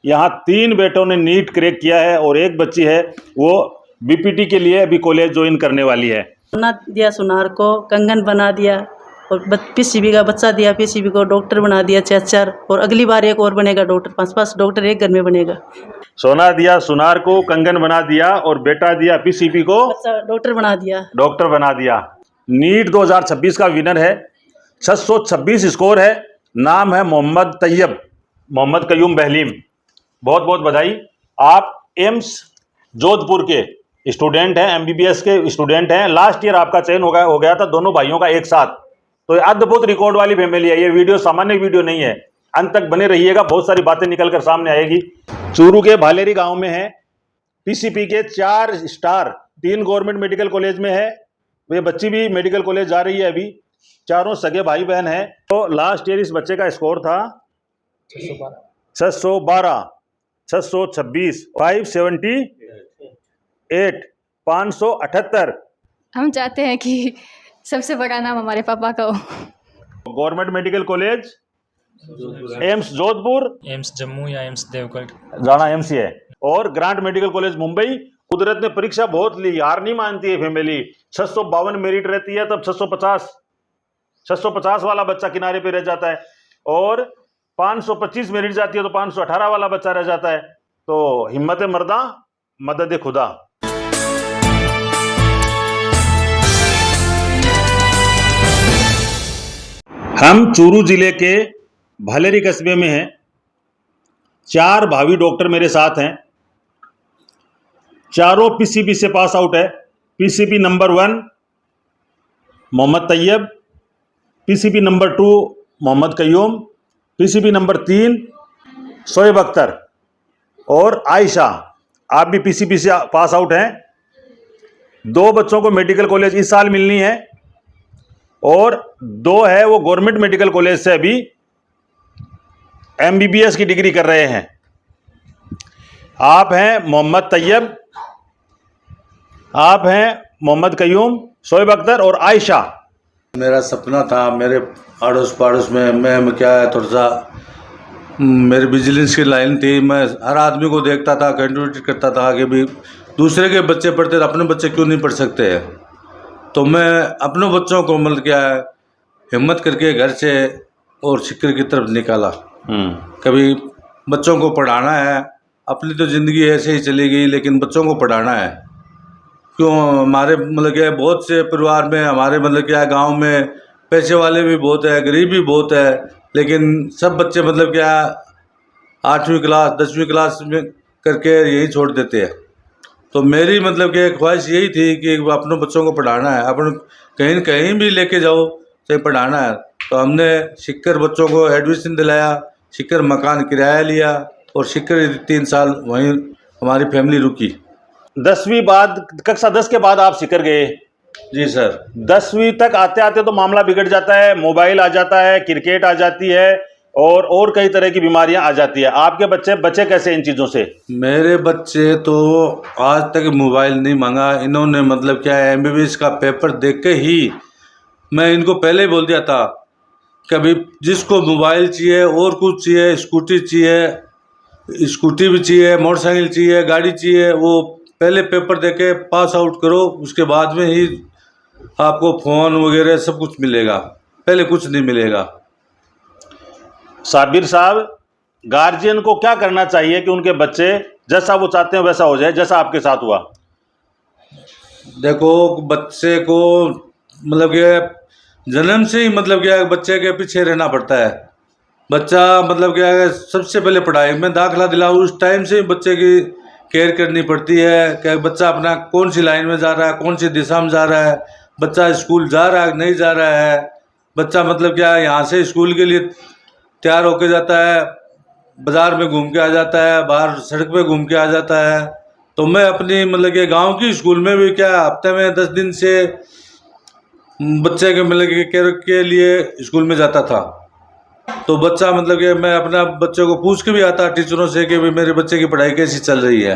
यहाँ 3 बेटों ने नीट क्रैक किया है और एक बच्ची है वो बीपीटी के लिए अभी कॉलेज ज्वाइन करने वाली है। बना दिया सुनार को, कंगन बना दिया और पीसीबी का बच्चा दिया, पीसीबी को डॉक्टर बना दिया 4 और अगली बार एक और बनेगा डॉक्टर, 5 डॉक्टर एक घर में बनेगा। सोना दिया सुनार को, कंगन बना दिया और बेटा दिया पीसीबी को डॉक्टर बना दिया। नीट 2026 का विनर है, 626 स्कोर है, नाम है मोहम्मद कयूम बहलीम। बहुत बहुत बधाई। आप एम्स जोधपुर के स्टूडेंट हैं, एमबीबीएस के स्टूडेंट हैं। लास्ट ईयर आपका चयन हो गया था दोनों भाइयों का एक साथ। तो अद्भुत रिकॉर्ड वाली फैमिली है। ये वीडियो सामान्य वीडियो नहीं है, अंत तक बने रहिएगा, बहुत सारी बातें निकल कर सामने आएगी। चूरू के भालेरी गांव में है, पीसीपी के 4 स्टार, 3 गवर्नमेंट मेडिकल कॉलेज में है। वे बच्ची भी मेडिकल कॉलेज जा रही है अभी। चारों सगे भाई बहन हैं। तो लास्ट ईयर इस बच्चे का स्कोर था 612, 626, 578, 578। हम चाहते हैं कि सबसे बड़ा नाम हमारे पापा का हो। Government medical college, AIIMS Jodhpur, AIIMS Jammu या एम्स देवगढ़ जाना एम्स ही है, और ग्रांट मेडिकल कॉलेज मुंबई। कुदरत ने परीक्षा बहुत ली, हार नहीं मानती है फैमिली। 652 मेरिट रहती है तब 650 वाला बच्चा किनारे पे रह जाता है, और 525 मेरिट जाती है तो 518 वाला बच्चा रह जाता है। तो हिम्मत मर्दा, मदद खुदा। हम चूरू जिले के भालेरी कस्बे में हैं। 4 भावी डॉक्टर मेरे साथ हैं। चारों पीसीबी से पास आउट है। PCB number 1 Mohammad Tayyab, PCB number 2 Mohammad Qayyum, PCB number 3 Shoaib Akhtar और आयशा। आप भी पीसीबी से पास आउट हैं। 2 बच्चों को मेडिकल कॉलेज इस साल मिलनी है और 2 है वो गवर्नमेंट मेडिकल कॉलेज से अभी एमबीबीएस की डिग्री कर रहे हैं। आप हैं मोहम्मद तैयब, आप हैं मोहम्मद कयूम, शोएब अख्तर और आयशा। मेरा सपना था, मेरे अड़ोस पड़ोस में मैं क्या है, थोड़ा सा मेरी विजिलेंस की लाइन थी। मैं हर आदमी को देखता था, कंट्रीब्यूट करता था कि भी दूसरे के बच्चे पढ़ते थे, अपने बच्चे क्यों नहीं पढ़ सकते हैं। तो मैं अपने बच्चों को मतलब क्या है हिम्मत करके घर से और शिक्षा की तरफ निकाला। कभी बच्चों को पढ़ाना है, अपनी तो ज़िंदगी ऐसे ही चली गई, लेकिन बच्चों को पढ़ाना है। क्यों हमारे मतलब क्या परिवार में, हमारे मतलब क्या गांव में पैसे वाले भी बहुत है, गरीब भी बहुत है, लेकिन सब बच्चे मतलब क्या 8वीं क्लास 10वीं क्लास में करके यही छोड़ देते हैं। तो मेरी मतलब कि ख्वाहिश यही थी कि अपने बच्चों को पढ़ाना है, अपन कहीं भी लेके जाओ चाहे पढ़ाना है। तो हमने शिक्षक बच्चों को एडमिशन दिलाया, शिक्षक मकान किराया लिया और शिक्षक 3 साल वहीं हमारी फैमिली रुकी। 10वीं बाद, कक्षा 10 के बाद आप सिकर गए? जी सर। 10वीं तक आते आते तो मामला बिगड़ जाता है, मोबाइल आ जाता है, क्रिकेट आ जाती है और कई तरह की बीमारियां आ जाती है। आपके बच्चे कैसे इन चीज़ों से? मेरे बच्चे तो आज तक मोबाइल नहीं मांगा। इन्होंने मतलब क्या है एमबीबीएस का पेपर देख के ही मैं इनको पहले ही बोल दिया था, कभी जिसको मोबाइल चाहिए और कुछ चाहिए, स्कूटी भी चाहिए, मोटरसाइकिल चाहिए, गाड़ी चाहिए, वो पहले पेपर देके पास आउट करो, उसके बाद में ही आपको फ़ोन वगैरह सब कुछ मिलेगा, पहले कुछ नहीं मिलेगा। साबिर साहब, गार्जियन को क्या करना चाहिए कि उनके बच्चे जैसा वो चाहते हैं वैसा हो जाए, जैसा आपके साथ हुआ? देखो बच्चे को मतलब कि जन्म से ही मतलब क्या बच्चे के पीछे रहना पड़ता है। बच्चा मतलब क्या है सबसे पहले पढ़ाई में दाखिला दिलाओ, उस टाइम से ही बच्चे की केयर करनी पड़ती है कि बच्चा अपना कौन सी लाइन में जा रहा है, कौन सी दिशा में जा रहा है, बच्चा स्कूल जा रहा है नहीं जा रहा है। बच्चा मतलब क्या है यहाँ से स्कूल के लिए तैयार होके जाता है, बाज़ार में घूम के आ जाता है, बाहर सड़क पे घूम के आ जाता है। तो मैं अपनी मतलब कि गांव की स्कूल में भी क्या हफ्ते में 10 दिन से बच्चे के मतलब कि केयर के लिए स्कूल में जाता था। तो बच्चा मतलब कि मैं अपना बच्चे को पूछ के भी आता टीचरों से कि भाई मेरे बच्चे की पढ़ाई कैसी चल रही है।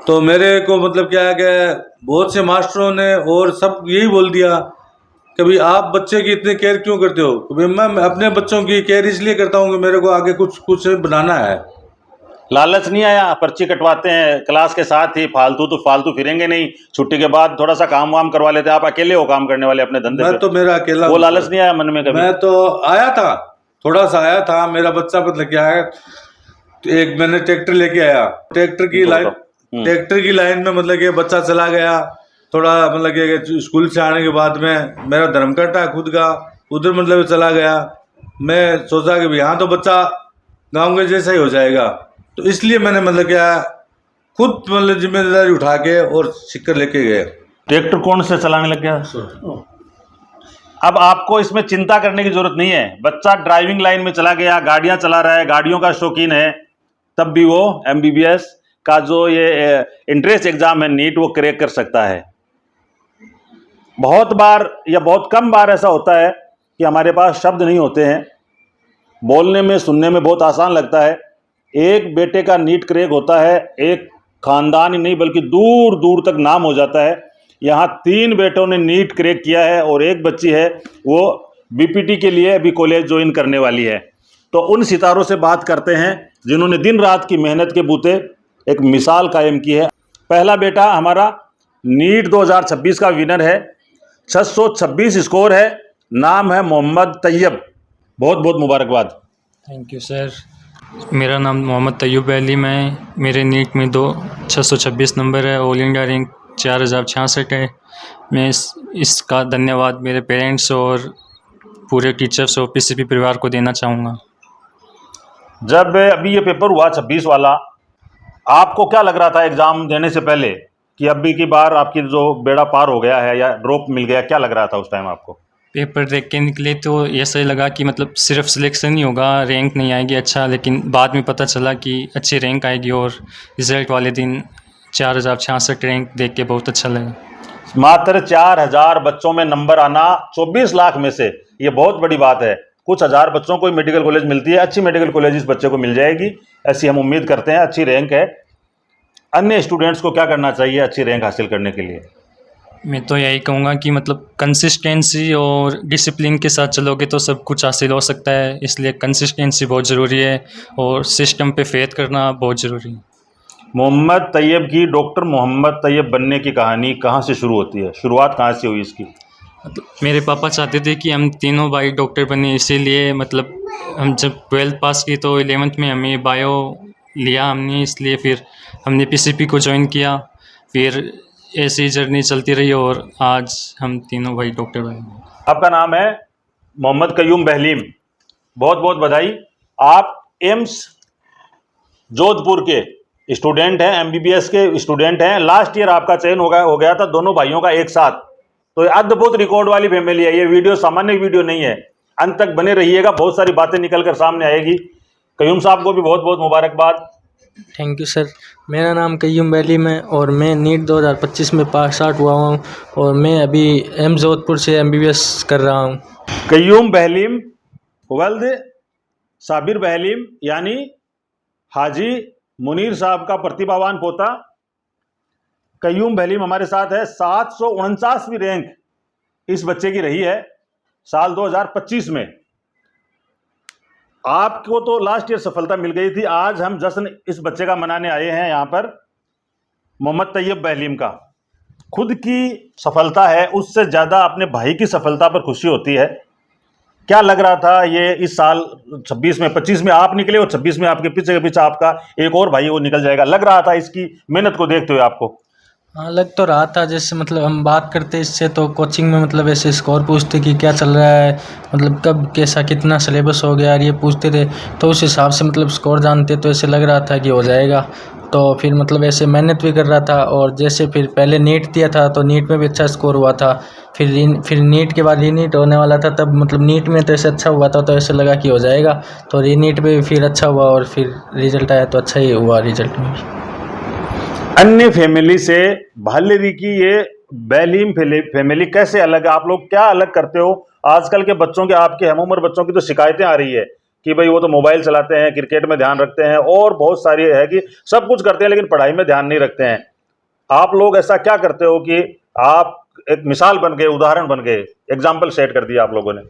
तो मेरे को मतलब क्या है कि बहुत से मास्टरों ने और सब यही बोल दिया कि भाई आप बच्चे की इतनी केयर क्यों करते हो? तो भाई मैं अपने बच्चों की केयर इसलिए करता हूँ कि मेरे को आगे कुछ बनाना है। लालच नहीं आया? पर्ची कटवाते हैं क्लास के साथ ही, फालतू तो फालतू फिरेंगे नहीं, छुट्टी के बाद थोड़ा सा काम वाम करवा लेते हैं। आप अकेले हो काम करने वाले अपने धंधे मैं पे, तो मेरा अकेला वो हूँ लालच सर। नहीं आया मन में कभी? मैं तो आया था, थोड़ा सा आया था। मेरा बच्चा मतलब क्या है, एक मैंने ट्रैक्टर लेके आया, ट्रैक्टर की लाइन में मतलब कि बच्चा चला गया। थोड़ा मतलब कि स्कूल से आने के बाद में मेरा धर्मकट्टा है खुद का, उधर मतलब चला गया। मैं सोचा कि यहाँ तो बच्चा गाँव के जैसा ही हो जाएगा, तो इसलिए मैंने मतलब क्या खुद मतलब जिम्मेदारी उठा के और सीखकर लेके गए। ट्रैक्टर कौन से चलाने लग गया? अब आपको इसमें चिंता करने की जरूरत नहीं है। बच्चा ड्राइविंग लाइन में चला गया, गाड़ियां चला रहा है, गाड़ियों का शौकीन है, तब भी वो MBBS का जो ये एंट्रेंस एग्जाम है नीट, वो क्रैक कर सकता है। बहुत बार या बहुत कम बार ऐसा होता है कि हमारे पास शब्द नहीं होते हैं, बोलने में सुनने में बहुत आसान लगता है। एक बेटे का नीट क्रैक होता है, एक खानदान ही नहीं बल्कि दूर दूर तक नाम हो जाता है। यहाँ 3 बेटों ने नीट क्रैक किया है और एक बच्ची है वो BPT के लिए अभी कॉलेज ज्वाइन करने वाली है। तो उन सितारों से बात करते हैं जिन्होंने दिन रात की मेहनत के बूते एक मिसाल कायम की है। पहला बेटा हमारा नीट 2026 का विनर है, 626 स्कोर है, नाम है मोहम्मद तैयब। बहुत बहुत मुबारकबाद। Thank you sir. मेरा नाम मोहम्मद तैयब बहलीम है। मेरे नीट में 626 नंबर है, ऑल इंडिया रैंक 4066 है। मैं इसका धन्यवाद मेरे पेरेंट्स और पूरे टीचर्स और PCP परिवार को देना चाहूँगा। जब अभी ये पेपर हुआ 26 वाला, आपको क्या लग रहा था एग्ज़ाम देने से पहले कि अभी की बार आपकी जो बेड़ा पार हो गया है या ड्रॉप मिल गया, क्या लग रहा था उस टाइम आपको? पेपर देख के निकले तो ऐसा ही लगा कि मतलब सिर्फ सिलेक्शन ही होगा, रैंक नहीं आएगी अच्छा, लेकिन बाद में पता चला कि अच्छी रैंक आएगी और रिज़ल्ट वाले दिन 4066 रैंक देख के बहुत अच्छा लगा। मात्र 4000 बच्चों में नंबर आना 24 लाख में से, ये बहुत बड़ी बात है। कुछ हज़ार बच्चों को मेडिकल कॉलेज मिलती है, अच्छी मेडिकल कॉलेज इस बच्चे को मिल जाएगी, ऐसी हम उम्मीद करते हैं। अच्छी रैंक है। अन्य स्टूडेंट्स को क्या करना चाहिए अच्छी रैंक हासिल करने के लिए? मैं तो यही कहूँगा कि मतलब कंसिस्टेंसी और डिसिप्लिन के साथ चलोगे तो सब कुछ हासिल हो सकता है, इसलिए कंसिस्टेंसी बहुत ज़रूरी है और सिस्टम पे फेथ करना बहुत ज़रूरी है। मोहम्मद तैयब की, डॉक्टर मोहम्मद तैयब बनने की कहानी कहाँ से शुरू होती है? शुरुआत कहाँ से हुई इसकी? मतलब मेरे पापा चाहते थे कि हम तीनों भाई डॉक्टर बने, इसीलिए मतलब हम जब 12th पास की तो 11th में हमें बायो लिया हमने, इसलिए फिर हमने PCP को ज्वाइन किया। फिर ऐसी जर्नी चलती रही और आज हम तीनों भाई डॉक्टर बने। आपका नाम है मोहम्मद कयूम बहलीम, बहुत बहुत बधाई। आप एम्स जोधपुर के स्टूडेंट हैं, MBBS के स्टूडेंट हैं। लास्ट ईयर आपका चयन हो गया था दोनों भाइयों का एक साथ। तो ये अद्भुत रिकॉर्ड वाली फैमिली है। ये वीडियो सामान्य वीडियो नहीं है, अंत तक बने रहिएगा, बहुत सारी बातें निकल कर सामने आएगी। कयूम साहब को भी बहुत बहुत मुबारकबाद। Thank you sir. मेरा नाम कयूम बहलीम है और मैं नीट 2025 में पास आउट हुआ हूँ और मैं अभी एम्स जोधपुर से MBBS कर रहा हूँ। कयूम बहलीम वल्द साबिर बहलीम यानी हाजी मुनीर साहब का प्रतिभावान पोता कयूम बहलीम हमारे साथ है। 749वीं रैंक इस बच्चे की रही है साल 2025 में। आपको तो लास्ट ईयर सफलता मिल गई थी, आज हम जश्न इस बच्चे का मनाने आए हैं यहाँ पर। मोहम्मद तैयब बहलीम का खुद की सफलता है, उससे ज़्यादा अपने भाई की सफलता पर खुशी होती है। क्या लग रहा था ये इस साल 26 में, 25 में आप निकले और 26 में आपके पीछे के पीछे आपका एक और भाई वो निकल जाएगा, लग रहा था इसकी मेहनत को देखते हुए आपको? हाँ, लग तो रहा था। जैसे मतलब हम बात करते इससे तो कोचिंग में मतलब ऐसे स्कोर पूछते कि क्या चल रहा है, मतलब कब कैसा कितना सिलेबस हो गया, ये पूछते थे। तो उस हिसाब से मतलब स्कोर जानते तो ऐसे लग रहा था कि हो जाएगा। तो फिर मतलब ऐसे मेहनत भी कर रहा था और जैसे फिर पहले नीट दिया था तो नीट में भी अच्छा स्कोर हुआ था। फिर नीट के बाद रीनीट होने वाला था, तब मतलब नीट में तो ऐसे अच्छा हुआ था तो ऐसे लगा कि हो जाएगा। तो रीनीट में फिर अच्छा हुआ और फिर रिजल्ट आया तो अच्छा ही हुआ रिजल्ट में भी। अन्य फैमिली से भालेरी की ये बहलीम फैमिली कैसे अलग है? आप लोग क्या अलग करते हो? आजकल के बच्चों के, आपके हम उम्र बच्चों की तो शिकायतें आ रही है कि भाई वो तो मोबाइल चलाते हैं, क्रिकेट में ध्यान रखते हैं और बहुत सारी है कि सब कुछ करते हैं लेकिन पढ़ाई में ध्यान नहीं रखते हैं। आप लोग ऐसा क्या करते हो कि आप एक मिसाल बन गए, उदाहरण बन गए, एग्जाम्पल सेट कर दिया आप लोगों ने?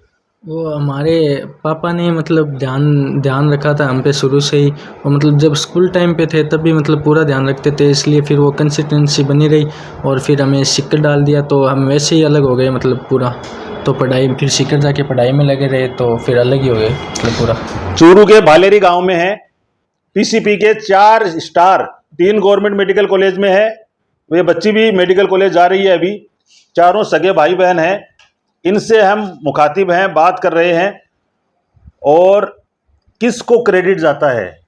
वो हमारे पापा ने मतलब ध्यान ध्यान रखा था हम पे शुरू से ही, और मतलब जब स्कूल टाइम पे थे तब भी मतलब पूरा ध्यान रखते थे, इसलिए फिर वो कंसिस्टेंसी बनी रही और फिर हमें सिक्कर डाल दिया तो हम वैसे ही अलग हो गए मतलब पूरा। तो पढ़ाई फिर सिक्कर जाके पढ़ाई में लगे रहे तो फिर अलग ही हो गए मतलब पूरा। चूरू के भालेरी गांव में है, पीसीपी के 4 स्टार, 3 गवर्नमेंट मेडिकल कॉलेज में है। वे बच्ची भी मेडिकल कॉलेज जा रही है अभी। चारों सगे भाई बहन हैं, इनसे हम मुखातिब हैं, बात कर रहे हैं। और किसको क्रेडिट जाता है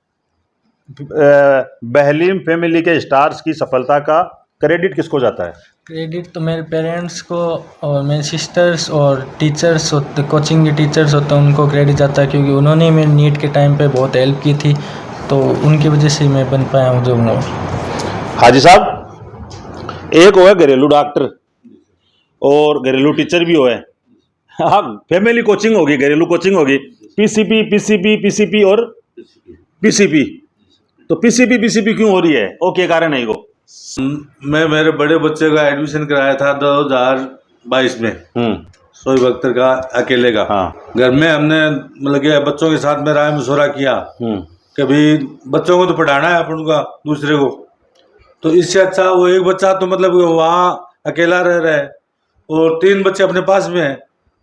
बहलीम फैमिली के स्टार्स की सफलता का? क्रेडिट किसको जाता है? क्रेडिट तो मेरे पेरेंट्स को और मेरे सिस्टर्स और टीचर्स होते, कोचिंग के टीचर्स होते हैं, उनको क्रेडिट जाता है क्योंकि उन्होंने मेरे नीट के टाइम पे बहुत हेल्प की थी, तो उनकी वजह से मैं बन पाया हूँ जो हूँ। हाजी साहब, एक हो है घरेलू डॉक्टर और घरेलू टीचर भी हो है। हाँ, फैमिली कोचिंग होगी, घरेलू कोचिंग होगी, पीसीपी पीसीपी पीसीपी और पीसीपी। तो पीसीपी क्यों हो रही है? ओके, कारण है वो। मैं मेरे बड़े बच्चे का एडमिशन कराया था 2022 में, शोएब अख्तर का अकेले का। हाँ। घर में हमने मतलब कि बच्चों के साथ में राय मशवरा किया कि भाई बच्चों को तो पढ़ाना है अपन का दूसरे को, तो इससे अच्छा वो एक बच्चा तो मतलब वहाँ अकेला रह रहा है और 3 बच्चे अपने पास में हैं,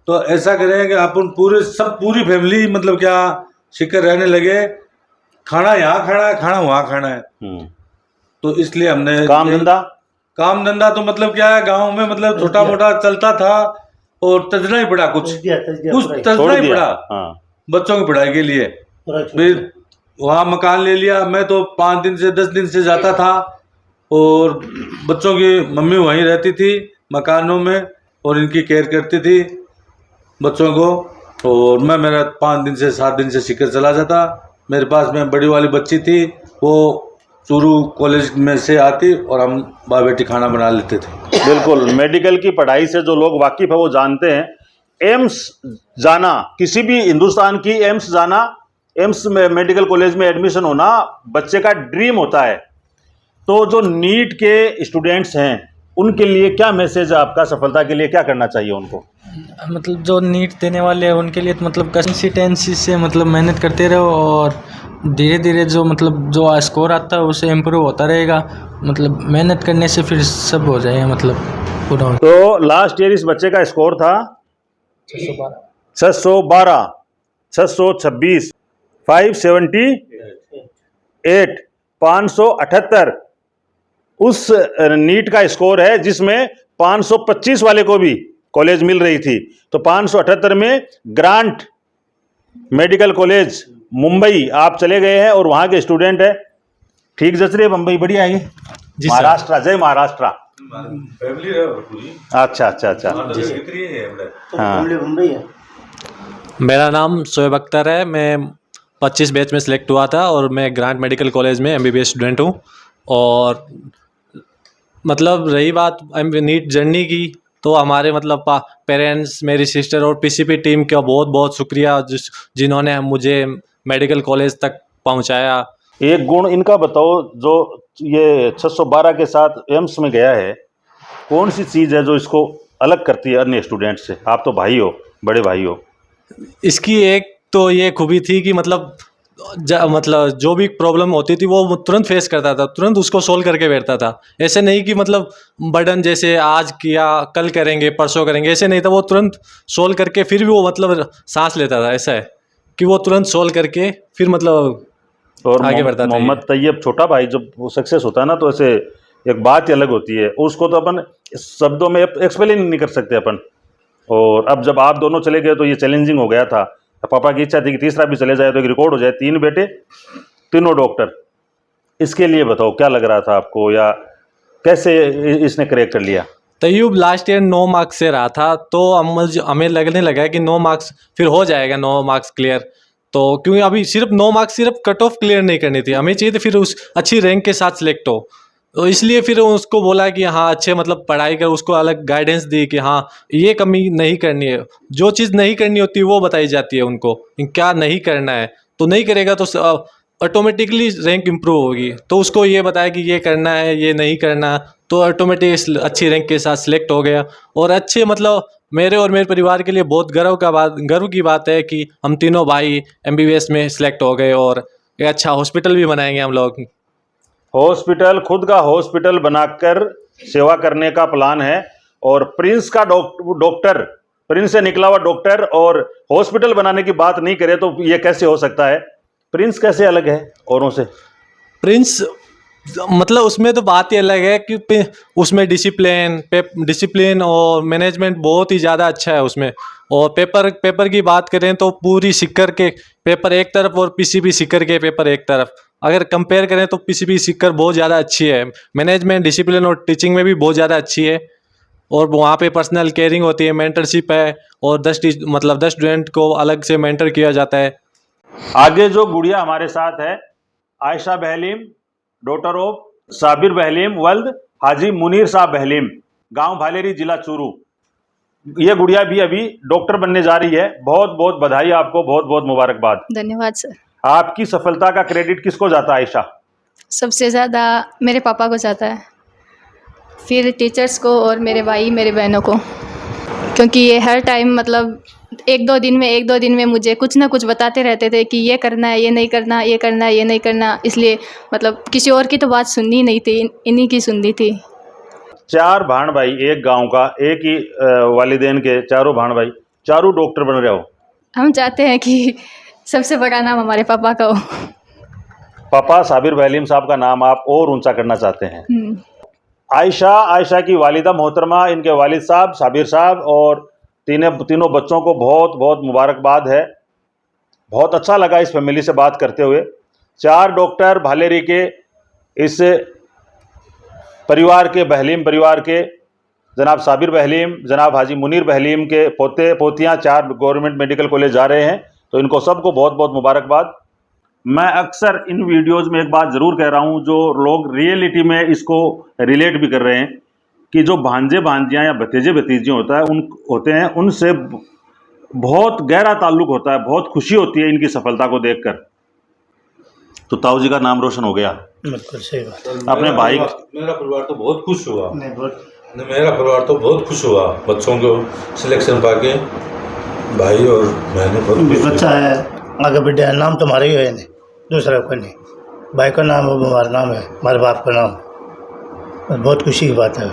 तो ऐसा करें कि अपन पूरी फैमिली मतलब क्या शिकर रहने लगे, खाना यहाँ खाना है, खाना वहाँ खाना है। तो इसलिए हमने काम धंधा तो मतलब क्या है, गांव में मतलब छोटा मोटा चलता था और तजना ही पड़ा, कुछ तजना ही पड़ा बच्चों की पढ़ाई के लिए। फिर वहाँ मकान ले लिया। मैं तो 5 दिन से 10 दिन से जाता था और बच्चों की मम्मी वहीं रहती थी मकानों में और इनकी केयर करती थी बच्चों को, और मैं मेरा 5 दिन से 7 दिन से शिकर चला जाता। मेरे पास में बड़ी वाली बच्ची थी, वो चूरू कॉलेज में से आती और हम बाप बेटी खाना बना लेते थे। बिल्कुल, मेडिकल की पढ़ाई से जो लोग वाकिफ है वो जानते हैं। एम्स जाना, किसी भी हिंदुस्तान की एम्स जाना, एम्स में मेडिकल कॉलेज में एडमिशन होना बच्चे का ड्रीम होता है। तो जो नीट के स्टूडेंट्स हैं उनके लिए क्या मैसेज है आपका? सफलता के लिए क्या करना चाहिए उनको? मतलब जो नीट देने वाले हैं उनके लिए तो मतलब कंसिस्टेंसी से मतलब मेहनत करते रहो और धीरे धीरे जो मतलब जो स्कोर आता है उसे इम्प्रूव होता रहेगा, मतलब मेहनत करने से फिर सब हो जाएगा मतलब पूरा। तो लास्ट ईयर इस बच्चे का स्कोर था 612, 626, 578, 578 उस नीट का स्कोर है जिसमें 525 वाले को भी कॉलेज मिल रही थी। तो 578 में ग्रांट मेडिकल कॉलेज मुंबई आप चले गए हैं और वहाँ के स्टूडेंट है। ठीक जच रही है मुंबई? बढ़िया है महाराष्ट्र, जय महाराष्ट्र। फैमिली है पूरी। अच्छा अच्छा अच्छा, हाँ। मेरा नाम शोएब अख्तर है, मैं 25 बैच में सिलेक्ट हुआ था और मैं ग्रांट मेडिकल कॉलेज में MBBS स्टूडेंट हूँ। और मतलब रही बात नीट जर्नी की, तो हमारे मतलब पेरेंट्स, मेरी सिस्टर और PCP टीम का बहुत बहुत शुक्रिया जिन्होंने मुझे मेडिकल कॉलेज तक पहुंचाया। एक गुण इनका बताओ, जो ये 612 के साथ एम्स में गया है, कौन सी चीज़ है जो इसको अलग करती है अन्य स्टूडेंट से? आप तो भाई हो, बड़े भाई हो। इसकी एक तो ये खूबी थी कि मतलब जो भी प्रॉब्लम होती थी वो तुरंत फेस करता था, तुरंत उसको सोल्व करके बैठता था। ऐसे नहीं कि मतलब बर्डन जैसे आज किया कल करेंगे परसों करेंगे, ऐसे नहीं था। वो तुरंत सोल्व करके फिर भी वो मतलब सांस लेता था। ऐसा है कि वो तुरंत सोल्व करके फिर मतलब और आगे बढ़ता था। मोहम्मद तैयब छोटा भाई जब वो सक्सेस होता है ना, तो ऐसे एक बात ही अलग होती है, उसको तो अपन शब्दों में एक्सप्लेन नहीं कर सकते अपन। और अब जब आप दोनों चले गए तो ये चैलेंजिंग हो गया था। पापा की इच्छा थी कि तीसरा भी चले जाए तो एक रिकॉर्ड हो जाए, 3 बेटे 3 डॉक्टर। इसके लिए बताओ क्या लग रहा था आपको, या कैसे इसने क्रैक कर लिया? तैयूब लास्ट ईयर 9 मार्क्स से रहा था, तो हमें लगने लगा कि 9 मार्क्स फिर हो जाएगा, 9 मार्क्स क्लियर। तो क्योंकि अभी सिर्फ 9 मार्क्स सिर्फ कट ऑफ क्लियर नहीं करनी थी, हमें चाहिए था फिर उस अच्छी रैंक के साथ सिलेक्ट हो। तो इसलिए फिर उसको बोला कि हाँ अच्छे मतलब पढ़ाई कर, उसको अलग गाइडेंस दी कि हाँ ये कमी नहीं करनी है, जो चीज़ नहीं करनी होती वो बताई जाती है उनको, क्या नहीं करना है। तो नहीं करेगा तो ऑटोमेटिकली रैंक इम्प्रूव होगी। तो उसको ये बताया कि ये करना है ये नहीं करना, तो ऑटोमेटिक अच्छी रैंक के साथ सिलेक्ट हो गया और अच्छे मतलब मेरे और मेरे परिवार के लिए बहुत गर्व की बात है कि हम तीनों भाई MBBS में सिलेक्ट हो गए और एक अच्छा हॉस्पिटल भी बनाएंगे हम लोग। हॉस्पिटल, खुद का हॉस्पिटल बनाकर सेवा करने का प्लान है। और प्रिंस का डॉक्टर, प्रिंस से निकला हुआ डॉक्टर और हॉस्पिटल बनाने की बात नहीं करे तो ये कैसे हो सकता है? प्रिंस कैसे अलग है औरों से? प्रिंस मतलब उसमें तो बात ही अलग है कि उसमें डिसिप्लिन और मैनेजमेंट बहुत ही ज़्यादा अच्छा है उसमें। और पेपर की बात करें तो पूरी सिक्कर के पेपर एक तरफ और PCB सिक्कर के पेपर एक तरफ, अगर कंपेयर करें तो PCB सिक्कर बहुत ज़्यादा अच्छी है। मैनेजमेंट, डिसिप्लिन और टीचिंग में भी बहुत ज़्यादा अच्छी है। और वहाँ पे पर्सनल केयरिंग होती है, मेंटरशिप है और 10 स्टूडेंट को अलग से मेंटर किया जाता है। आगे जो गुड़िया हमारे साथ है, आयशा बहलीम, डॉटर ऑफ साबिर बहलीम वल्द हाजी मुनीर साहब बहलीम, गांव भालेरी, जिला चूरू। ये गुड़िया भी अभी डॉक्टर बनने जा रही है। बहुत बहुत बधाई आपको, बहुत बहुत मुबारकबाद। धन्यवाद सर। आपकी सफलता का क्रेडिट किसको जाता है आयशा? सबसे ज़्यादा मेरे पापा को जाता है, फिर टीचर्स को और मेरे भाई मेरे बहनों को, क्योंकि ये हर टाइम मतलब एक दो दिन में मुझे कुछ ना कुछ बताते रहते थे कि ये करना है, ये नहीं करना, ये करना है, ये नहीं करना। इसलिए मतलब किसी और की तो बात सुननी नहीं थी, इन्हीं की सुननी थी। 4 भाण भाई एक गांव का, एक ही वालिदैन के, चारों भाण भाई, चारों डॉक्टर बन रहे हो। हम चाहते हैं कि सबसे बड़ा नाम हमारे पापा का हो। पापा साबिर बहलीम साहब का नाम आप और ऊंचा करना चाहते हैं। आयशा की वालिदा मोहतरमा, इनके वालिद साहब साबिर साहब और तीनों बच्चों को बहुत बहुत मुबारकबाद है। बहुत अच्छा लगा इस फैमिली से बात करते हुए। 4 डॉक्टर भालेरी के इस परिवार के, बहलीम परिवार के, जनाब साबिर बहलीम, जनाब हाजी मुनीर बहलीम के पोते पोतियाँ 4 गवर्नमेंट मेडिकल कॉलेज जा रहे हैं, तो इनको सबको बहुत बहुत मुबारकबाद। मैं अक्सर इन वीडियोज़ में एक बात ज़रूर कह रहा हूँ, जो लोग रियलिटी में इसको रिलेट भी कर रहे हैं, कि जो भांजे भांजियाँ या भतीजे भतीजियाँ होते हैं उनसे बहुत गहरा ताल्लुक़ होता है, बहुत खुशी होती है इनकी सफलता को देखकर। तो ताऊ जी का नाम रोशन हो गया। बिल्कुल सही बात। अपने भाई, मेरा परिवार तो बहुत खुश हुआ। मेरा परिवार तो बहुत खुश हुआ बच्चों को सिलेक्शन पाके। भाई और बहनें बहुत खुश। बच्चा है आगे बढ़िया, नाम तुम्हारा ही है, नहीं दूसरा कोई नहीं। भाई का नाम है, हमारा नाम है, हमारे बाप का नाम। बहुत खुशी की बात है।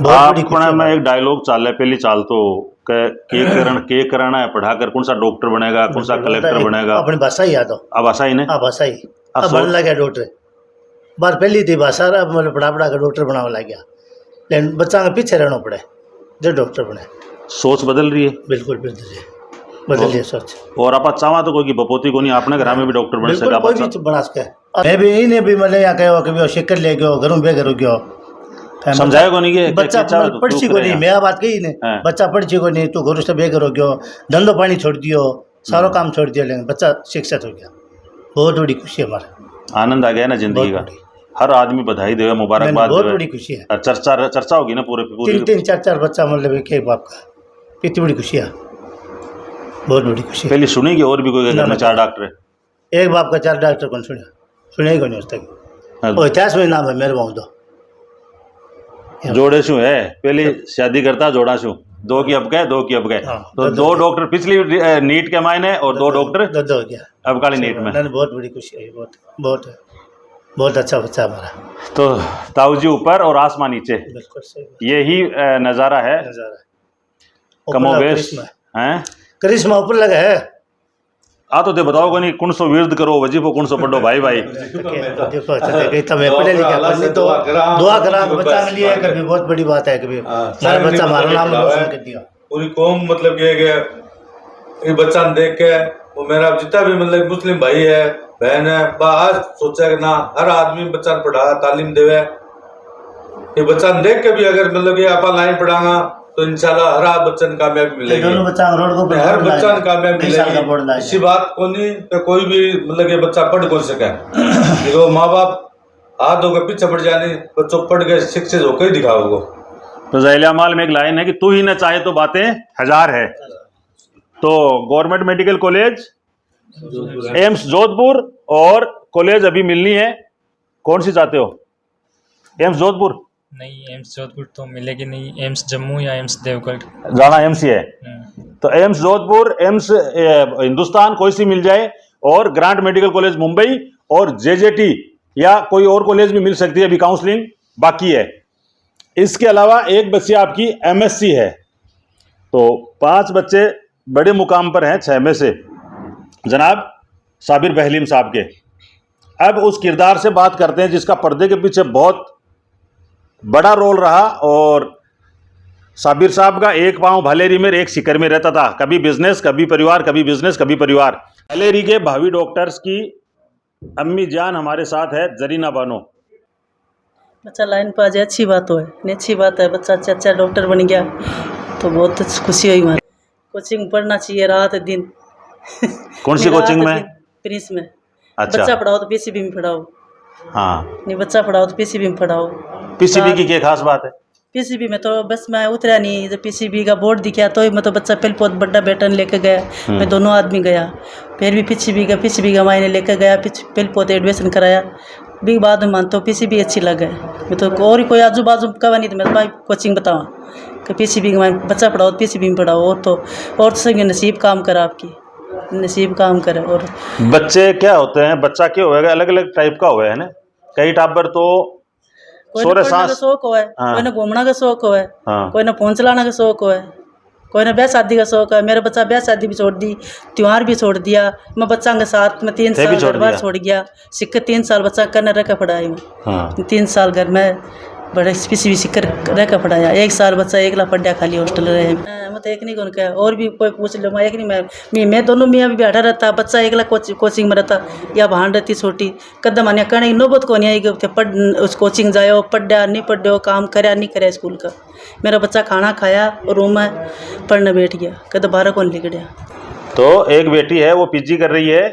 आपने मैं एक डायलॉग चाल है, पहली चाल तो के कराना है पढ़ाकर, कौन सा डॉक्टर बनेगा, कौन सा कलेक्टर बनेगा। अपनी भाषा ही याद हो। अब भाषा ही ने, हाँ भाषा ही अब बनने लगा डॉक्टर। बात पहली थी भाषा, अब मतलब पढ़ा कर डॉक्टर बनाने लग गया। लेकिन बच्चा के पीछे रहना पड़े जो डॉक्टर बने। सोच बदल रही है। बिल्कुल बदलिए सोच। और आप चाहवा तो कोई बपोती को नहीं, अपने घर में भी डॉक्टर बन सका। कोई भी बना सके। मैं भी इन्हें भी मतलब यहाँ कहो कि शिकर ले गयो घरों बेघर हो गयो, समझाया को नहीं कि बच्चा पढ़ी को नहीं। मैं बात कही ने, बच्चा पढ़ी को नहीं, तू घर से बेघर हो गयो, धंधो पानी छोड़ दियो, सारो काम छोड़ दियो, लेकिन बच्चा शिक्षित हो गया। बहुत बड़ी खुशी है हमारा। आनंद आ गया ना जिंदगी का। हर आदमी बधाई देवे, मुबारकबाद देवे। बहुत बड़ी खुशी है। चर्चा होगी ना पूरे 3-4 बच्चा मतलब एक बाप का, कितनी बड़ी खुशी है। बहुत बड़ी खुशी। पहले सुनी कि और भी कोई घर में 4 डॉक्टर है? एक बाप का 4 डॉक्टर कौन सुने ही नहीं उस तक। और इतिहास में नाम है मेरे बाबू दो जोड़े शू है, पहले शादी करता जोड़ा शू, 2 की अब गए 2 की अब गए। तो 2 डॉक्टर पिछली नीट के मायने और 2 डॉक्टर हो गया अब काली नीट में। बहुत बड़ी खुशी है। बहुत अच्छा बच्चा हमारा। तो ताऊ जी ऊपर और आसमान नीचे, बिल्कुल सही। यही नज़ारा है। कमोवेश हैं, करिश्मा ऊपर लगा है। तो दे बताओ को नहीं, कौन सो विरद करो वजीफो, कौन सो पढ़ो भाई। देखो मैं पढ़े लिखा पढ़ने तो दुआ करा बच्चा के लिए, कभी बहुत बड़ी बात है। कभी मेरा बच्चा हमारा नाम रोशन कर दिया। पूरी कौम मतलब ये बच्चा देख के वो मेरा जितना भी मतलब मुस्लिम भाई है बहन है, आज सोचा कि ना हर आदमी बच्चा पढ़ा तालीम देवे। ये बच्चा देख के भी अगर मतलब ये आप लाइन पढ़ागा तो इंशाल्लाह हर बच्चा कामयाबी मिलेगी। दोनों बच्चा रोड को हर बच्चा कामयाबी मिलेगी। इसी बात को नहीं कि कोई भी मतलब ये बच्चा पढ़ कौन सके। तो माँ बाप हाथ होकर पीछे पड़ जाने, बच्चों पढ़ के शिक्षित होकर ही दिखाओगे। तो ज़ैल अमाल में एक लाइन है कि तू ही न चाहे तो बातें हजार है। तो government medical college AIIMS Jodhpur और कॉलेज अभी मिलनी है, कौन सी चाहते हो? एम्स जोधपुर नहीं एम्स जोधपुर तो मिलेगी नहीं, एम्स जम्मू या एम्स देवगढ़। जाना एम्स ही है। तो एम्स जोधपुर, एम्स हिंदुस्तान कोई सी मिल जाए, और ग्रांट मेडिकल कॉलेज मुंबई और जेजेटी या कोई और कॉलेज भी मिल सकती है, अभी काउंसलिंग बाकी है। इसके अलावा एक बच्ची आपकी एमएससी है। तो 5 बच्चे बड़े मुकाम पर हैं 6 में से, जनाब साबिर बहलीम साहब के। अब उस किरदार से बात करते हैं जिसका पर्दे के पीछे बहुत बड़ा रोल रहा। और साबिर साहब का एक पांव भालेरी में एक सिकर में रहता था, कभी बिजनेस कभी परिवार, कभी बिजनेस कभी परिवार। भालेरी के भावी डॉक्टर्स की अम्मी जान हमारे साथ है, जरीना बानो। बच्चा लाइन पर आ जाए अच्छी बात हो है, नहीं अच्छी बात है। बच्चा अच्छा डॉक्टर बन गया तो बहुत खुशी हुई हमारी। कोचिंग पढ़ना चाहिए रात दिन। कौन सी कोचिंग में? प्रिंस में। अच्छा। बच्चा पढ़ाओ तो पीसीबी में पढ़ाओ। हाँ, नहीं बच्चा पढ़ाओ तो पीसीबी में पढ़ाओ। पीसीबी की क्या खास बात है? पीसीबी में तो बस मैं उतरा नहीं, जब पीसीबी का बोर्ड दिखा तो मैं तो बच्चा पहले बहुत बड़ा बेटन लेकर गया। मैं दोनों आदमी गया, फिर भी पीसीबी का मायने लेकर गया, पहले पोत एडमिशन कराया। भी बाद में मानता हूँ पीसीबी अच्छी लगे। मैं तो और कोई आजू बाजू कवा नहीं, तो मैं भाई कोचिंग बतावा कि पीसीबी का मायने बच्चा पढ़ाओ तो पीसीबी में पढ़ाओ। और संगे नसीब काम करा, आपकी नसीब काम करे। और बच्चे क्या होते हैं, बच्चा क्या होएगा, अलग अलग टाइप का हुआ है ना। कई टाबर तो कोई ने पढ़ने का शौक हो है, कोई ने घूमना का शौक हो है, कोई ने फोन चलाना का शौक हो है, कोई ने ब्याह शादी का शौक है। मेरा बच्चा ब्याह शादी भी छोड़ दी, त्यौहार भी छोड़ दिया। मैं बच्चा के साथ में 3 साल घर बार छोड़ गया। सिक्के 3 साल बच्चा करने रखा पढ़ाई में। 3 साल घर में बड़े पीसीबी सिक्कर रखा पढ़ाया। 1 साल बच्चा एकला पढ़ा, खाली हॉस्टल रहे। मैं तो एक नहीं कौन क्या, और भी कोई पूछ लो, मैं एक नहीं, मैं दोनों मियाँ भी बैठा रहता, बच्चा एकला कोचिंग में रहता या भान रहती छोटी। कदम आने कहने की नौबत को नहीं आई, पढ़ उस कोचिंग जाओ, पढ़ा नहीं पढ़ो, काम कराया नहीं कराया स्कूल का। मेरा बच्चा खाना खाया और रूम में पढ़ने बैठ गया, कदम 12 कौन लिख गया। तो एक बेटी है वो पीजी कर रही है,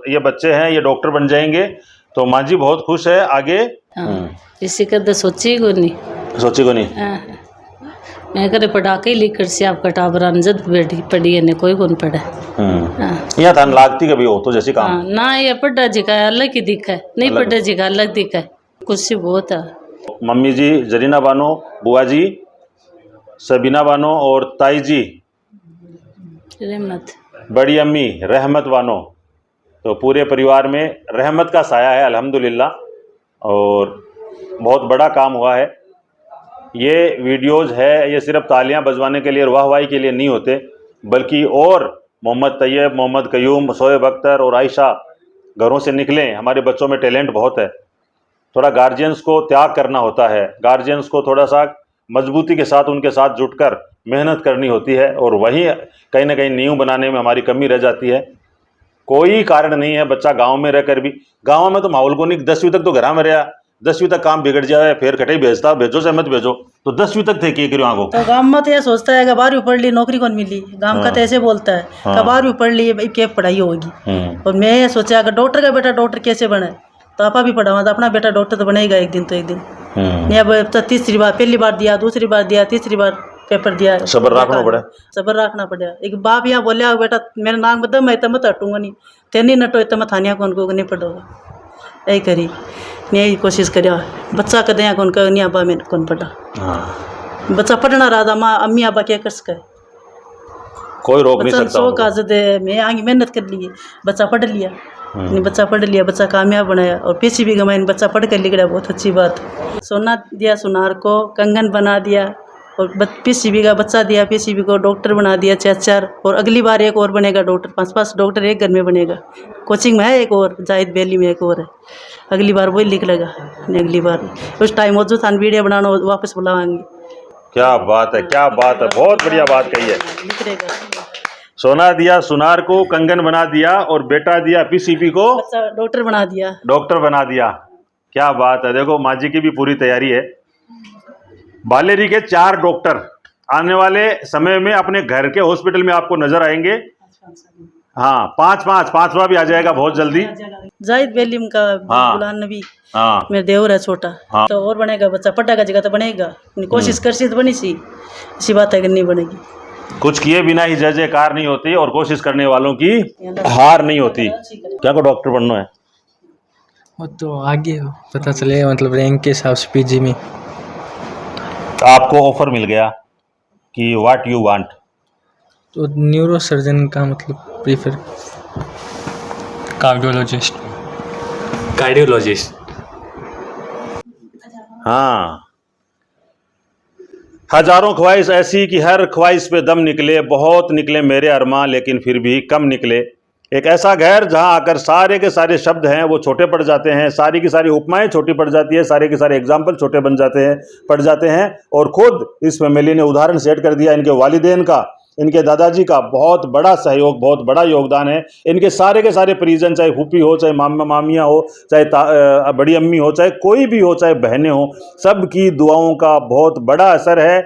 ये बच्चे हैं ये डॉक्टर बन जाएंगे। तो माँ जी बहुत खुश है। आगे इसी कद सोची को नहीं मैं करे पढ़ा के लिखकर से आपका टाबरा जद पढ़ी है, कोई कौन पढ़े। यहाँ थान लागती कभी हो तो जैसी काम ना, ये पढ़ा जी का अलग ही दिखा है, नहीं पढ़ा जी का अलग दिखा है, खुशी बहुत है। मम्मी जी जरीना बानो, बुआ जी सबीना बानो और ताई जी रहमत, बड़ी अम्मी रहमत बानो। तो पूरे परिवार में रहमत का साया है अल्हम्दुलिल्लाह। और बहुत बड़ा काम हुआ है। ये वीडियोज़ है, ये सिर्फ तालियां बजवाने के लिए और वाहवाही के लिए नहीं होते, बल्कि और मोहम्मद तैयब, मोहम्मद कयूम, शोएब अख्तर और आयशा घरों से निकलें। हमारे बच्चों में टैलेंट बहुत है। थोड़ा गार्जियंस को त्याग करना होता है, गार्जियंस को थोड़ा सा मजबूती के साथ उनके साथ जुटकर मेहनत करनी होती है। और वहीं कहीं ना कहीं नींव बनाने में हमारी कमी रह जाती है। कोई कारण नहीं है बच्चा गांव में रहकर भी, गांव में तो माहौल को नहीं, 10वीं तक तो घर में रहा, 10वीं तक काम बिगड़ जाए फिर कटे भेजता, भेजो से मत भेजो। तो 10वीं तक थे कि आगो तो गाँव में तो ये सोचता है कि 12वीं पढ़ ली नौकरी कौन मिली, गाँव का तो ऐसे बोलता है कि 12वीं पढ़ ली क्या पढ़ाई होगी। और मैं ये सोचा कि डॉक्टर का बेटा डॉक्टर कैसे बने, तो आपा भी पढ़ावा तो अपना बेटा डॉक्टर तो बनेगा एक दिन तो एक दिन। नहीं अब तो तीसरी बार, पहली बार दिया, दूसरी बार दिया, तीसरी बार पेपर दिया, सबर रखना पड़ा, सबर रखना पड़ा। एक बाप यहाँ बोलिया बेटा मेरे नाक में दम है तो मैं तो हटूंगा नहीं, तेनी नटो तो मैं थानिया कौन को नहीं पढ़ोगा। यही करी मैं यही कोशिश करिया, बच्चा कद यहाँ कौन नहीं आबा मेरे कौन पढ़ा। बच्चा पढ़ना रहा था, माँ अम्मी आबा क्या कर सके, कोई रोक नहीं सकता। शौक आजत है, मैं आगे मेहनत कर ली, बच्चा पढ़ लिया, बच्चा पढ़ लिया, बच्चा कामयाब बनाया और पीसीबी गमाइन बच्चा पढ़ कर लिख रहा, बहुत अच्छी बात। सोना दिया सुनार को, कंगन बना दिया और पीसीबी का बच्चा दिया, पीसीबी को डॉक्टर बना दिया 4-4 और अगली बार एक और बनेगा डॉक्टर, 5-5 डॉक्टर एक घर में बनेगा। कोचिंग में है एक और, जाहिद वैली में एक और है, अगली बार वही लिख लेगा। अगली बार उस टाइम मौजूद था वीडियो बनाना वापस बुलावाएंगे। क्या बात है, क्या बात है, बहुत बढ़िया बात कही है। लिख देगा, सोना दिया सुनार को, कंगन बना दिया और बेटा दिया पीसीबी को, बच्चा डॉक्टर बना दिया, डॉक्टर बना दिया। क्या बात है। देखो माँ जी की भी पूरी तैयारी है। बालेरी के 4 डॉक्टर आने वाले समय में अपने घर के हॉस्पिटल में आपको नजर आएंगे। हाँ 5-5 भी आ जाएगा बहुत जल्दी। जाहिद वैली का गुलाम नबी मेरे देवर है छोटा, तो और बनेगा बच्चा, पढ़ा का जगह तो बनेगा, कोशिश कर सी तो बनी सी, इसी बात है कि नहीं बनेगी। कुछ किए बिना ही जय जयकार नहीं होती और कोशिश करने वालों की हार नहीं होती। क्या को डॉक्टर बनना है वो तो आगे पता चलेगा, मतलब रैंक के हिसाब से पीजी में। आपको ऑफर मिल गया कि व्हाट यू वांट, तो न्यूरो सर्जन का मतलब प्रीफर। कार्डियोलॉजिस्ट। कार्डियोलॉजिस्ट। हाँ, हजारों ख्वाहिश ऐसी कि हर ख्वाहिश पे दम निकले, बहुत निकले मेरे अरमां लेकिन फिर भी कम निकले। एक ऐसा घर जहां आकर सारे के सारे शब्द हैं वो छोटे पड़ जाते हैं, सारी की सारी उपमाएं छोटी पड़ जाती है, सारे के सारे एग्जाम्पल छोटे बन जाते हैं, पड़ जाते हैं। और खुद इस फैमिली ने उदाहरण सेट कर दिया। इनके वालिदैन का, इनके दादाजी का बहुत बड़ा सहयोग, बहुत बड़ा योगदान है। इनके सारे के सारे परिजन, चाहे फूफी हो, चाहे मामा मामियाँ हो, चाहे बड़ी अम्मी हो, चाहे कोई भी हो, चाहे बहनें हो, सब की दुआओं का बहुत बड़ा असर है।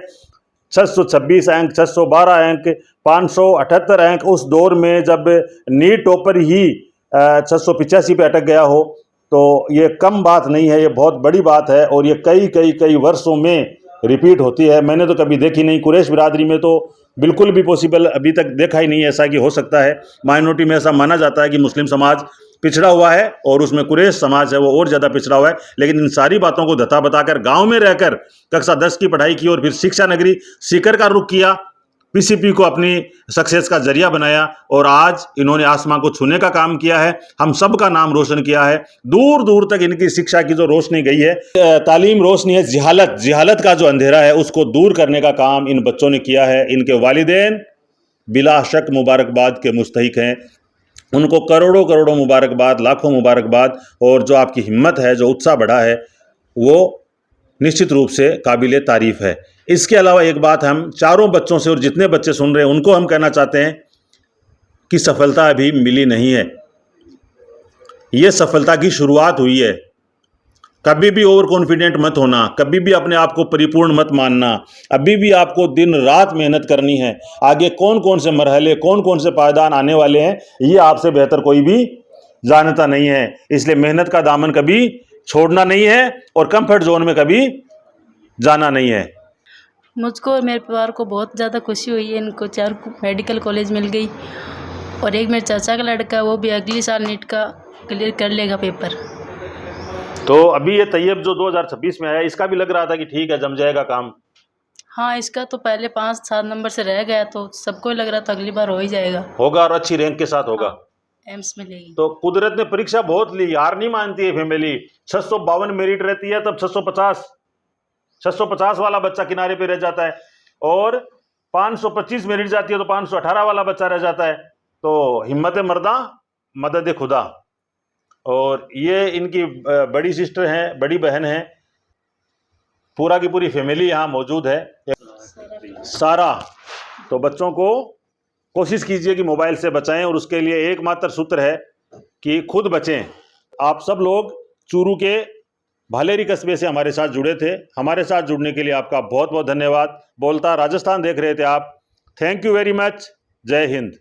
626 अंक, 612 अंक, 578 अंक, उस दौर में जब नीट टॉपर ही 685 पे अटक गया हो तो ये कम बात नहीं है, ये बहुत बड़ी बात है। और ये कई कई कई वर्षों में रिपीट होती है। मैंने तो कभी देखी नहीं, कुरैश बिरादरी में तो बिल्कुल भी पॉसिबल अभी तक देखा ही नहीं ऐसा कि हो सकता है। माइनॉरिटी में ऐसा माना जाता है कि मुस्लिम समाज पिछड़ा हुआ है और उसमें कुरैश समाज है वो और ज़्यादा पिछड़ा हुआ है। लेकिन इन सारी बातों को धता बताकर गांव में रहकर कक्षा 10 की पढ़ाई की और फिर शिक्षा नगरी सीकर का रुख किया, पीसीपी को अपनी सक्सेस का जरिया बनाया और आज इन्होंने आसमां को छूने का काम किया है, हम सब का नाम रोशन किया है। दूर दूर तक इनकी शिक्षा की जो रोशनी गई है, तालीम रोशनी है, जिहालत का जो अंधेरा है उसको दूर करने का काम इन बच्चों ने किया है। इनके वालिदैन बिला शक मुबारकबाद के मुस्तहिक हैं, उनको करोड़ों करोड़ों मुबारकबाद, लाखों मुबारकबाद। और जो आपकी हिम्मत है, जो उत्साह बढ़ा है, वो निश्चित रूप से काबिले तारीफ है। इसके अलावा एक बात हम चारों बच्चों से और जितने बच्चे सुन रहे हैं उनको हम कहना चाहते हैं कि सफलता अभी मिली नहीं है, ये सफलता की शुरुआत हुई है। कभी भी ओवर कॉन्फिडेंट मत होना, कभी भी अपने आप को परिपूर्ण मत मानना, अभी भी आपको दिन रात मेहनत करनी है। आगे कौन कौन से मरहले, कौन कौन से पायदान आने वाले हैं, ये आपसे बेहतर कोई भी जानता नहीं है। इसलिए मेहनत का दामन कभी छोड़ना नहीं है और कंफर्ट जोन में कभी जाना नहीं है। मुझको और मेरे परिवार को बहुत ज़्यादा खुशी हुई है, इनको 4 मेडिकल कॉलेज मिल गई और एक मेरे चाचा का लड़का है वो भी अगले साल नीट का क्लियर कर लेगा पेपर। तो अभी ये तैयब जो 2026 में आया, इसका भी लग रहा था कि ठीक है जम जाएगा काम। हाँ, इसका तो पहले 5-7 नंबर से रह गया तो सबको लग रहा था अगली बार हो ही जाएगा, होगा और अच्छी रैंक के साथ होगा। एम्स में लेगी। तो कुदरत ने परीक्षा बहुत ली, हार नहीं मानती है फैमिली। 652 मेरिट रहती है तब 650 वाला बच्चा किनारे पे रह जाता है और 525 मेरिट जाती है तो 518 वाला बच्चा रह जाता है। तो हिम्मत मर्दा मदद खुदा। और ये इनकी बड़ी सिस्टर हैं, बड़ी बहन है, पूरा की पूरी फैमिली यहाँ मौजूद है सारा। तो बच्चों को कोशिश कीजिए कि मोबाइल से बचाएं और उसके लिए एकमात्र सूत्र है कि खुद बचें। आप सब लोग चूरू के भालेरी कस्बे से हमारे साथ जुड़े थे, हमारे साथ जुड़ने के लिए आपका बहुत बहुत धन्यवाद। बोलता राजस्थान देख रहे थे आप, थैंक यू वेरी मच। जय हिंद।